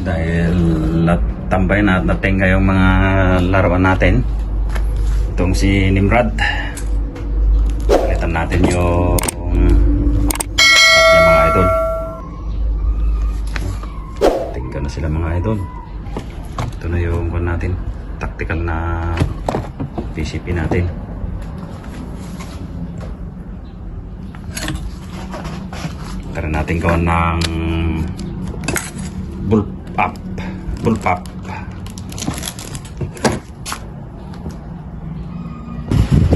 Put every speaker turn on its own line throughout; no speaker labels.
dahil tambay na at natingga yung mga laruan natin. Itong si Nimrod, palitan natin yung mga idol. Tingga na sila mga idol. Ito na yung kung natin tactical na PCP natin. Tara natin gawan ng bullpup.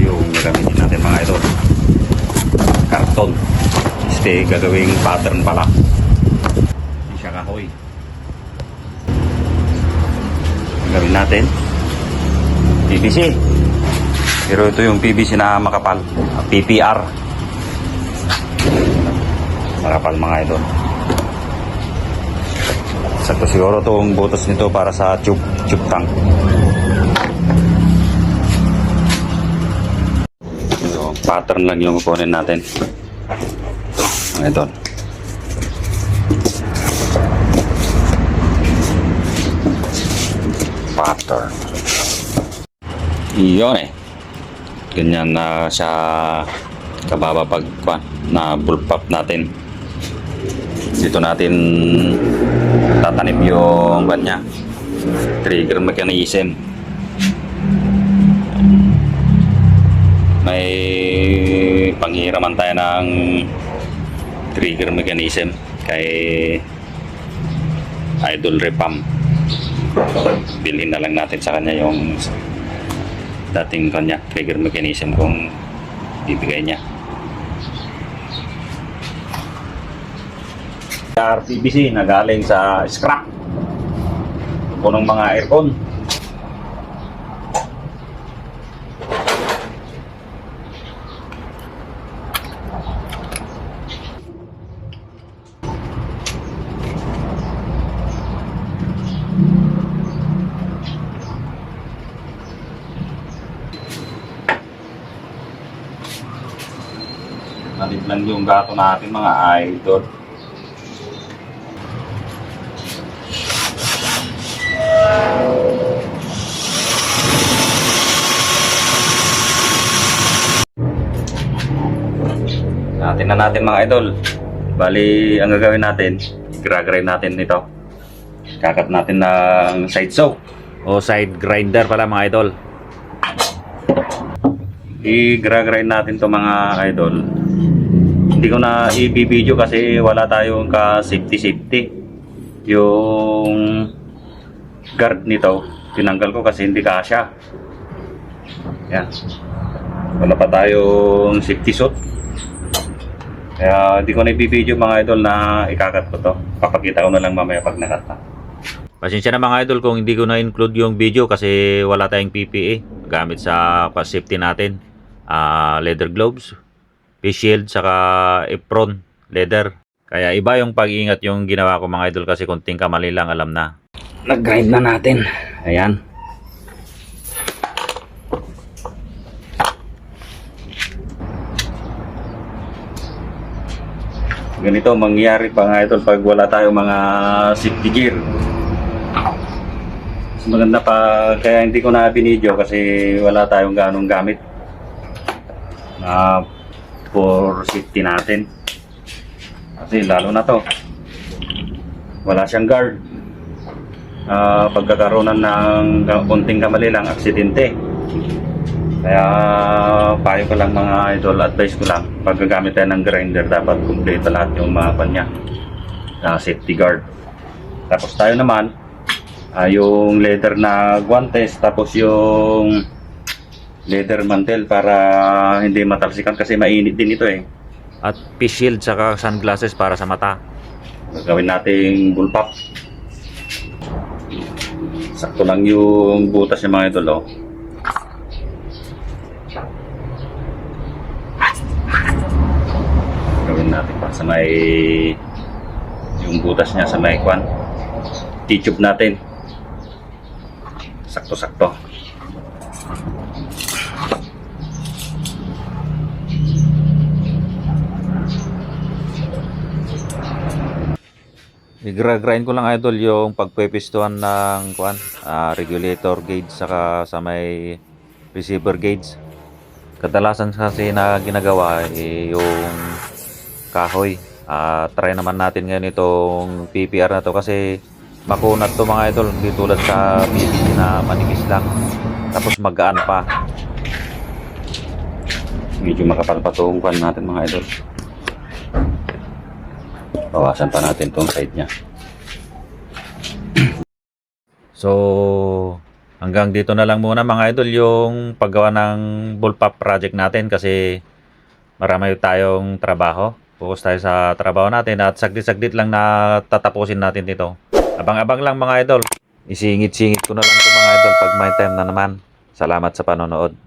Yung gagamitin natin mga ito, karton. Este gagawing pattern pala, hindi siya kahoy. Ang gawin natin PVC, pero ito yung PVC na makapal, PPR, makapal mga idol. Sakto siguro itong butas nito para sa tube tank. So, pattern lang yung kukunin natin mga idol. Pattern iyon ganyan na siya kababa pag na bullpup natin. Dito natin tatanip yung kanya trigger mechanism. May panghiraman tayo ng trigger mechanism kay Idol Repam. Bilhin na lang natin sa kanya yung dating kanya trigger mechanism kung bibigay niya. PVC na galing sa scrap punong mga aircon. Naliplan yung gato natin mga idol. Natin mga idol. Bali, ang gagawin natin, i-grind natin ito. Kakat natin ng side saw o side grinder pala mga idol. I-grind natin to mga idol. Hindi ko na i-video kasi wala tayong ka safety. Yung guard nito, tinanggal ko kasi hindi kasya. Yan. Wala pa tayong safety suit. Kaya hindi ko na i-video mga idol na ikakat ko to. Papakita ko na lang mamaya pag nakat na. Pasensya na mga idol kung hindi ko na include yung video kasi wala tayong PPE gamit sa safety natin. Leather gloves, face shield, saka apron, leather. Kaya iba yung pag-iingat yung ginawa ko mga idol kasi konting kamali lang alam na. Nag-grind na natin. Ayan. Ganito mangyayari pa nga idol pag wala tayong mga safety gear. Mas maganda pa, kaya hindi ko na binidyo kasi wala tayong ganong gamit na for safety natin. Kasi lalo na to, wala siyang guard. Pagkakaroon ng konting kamali lang, aksidente. Kaya payo ko lang mga idol, advice ko lang, pag gagamit tayo ng grinder dapat complete lahat yung mga kanya safety guard. Tapos tayo naman yung leather na guantes, tapos yung leather mantle para hindi matalsikan kasi mainit din ito at face shield saka sunglasses para sa mata. Gagawin nating bullpup. Sakto lang yung butas ng mga idol natin pa sa may yung butas niya sa may T-tube natin. Sakto-sakto.
I-grind ko lang idol yung pagpepistuhan ng regulator gauge saka sa may receiver gauge. Kadalasan kasi na ginagawa yung kahoy. Try naman natin ngayon itong PPR na to kasi makunat to mga idol, hindi tulad sa PVC na manipis lang. Tapos magaan pa.
Medyo makapal pa itong kwan natin mga idol. Bawasan pa natin itong side niya.
So, hanggang dito na lang muna mga idol yung paggawa ng bullpup project natin kasi marami tayong trabaho. Focus tayo sa trabaho natin at saglit-saglit lang na tatapusin natin dito. Abang-abang lang mga idol. Isingit-singit ko na lang ito mga idol pag may time na naman. Salamat sa panonood.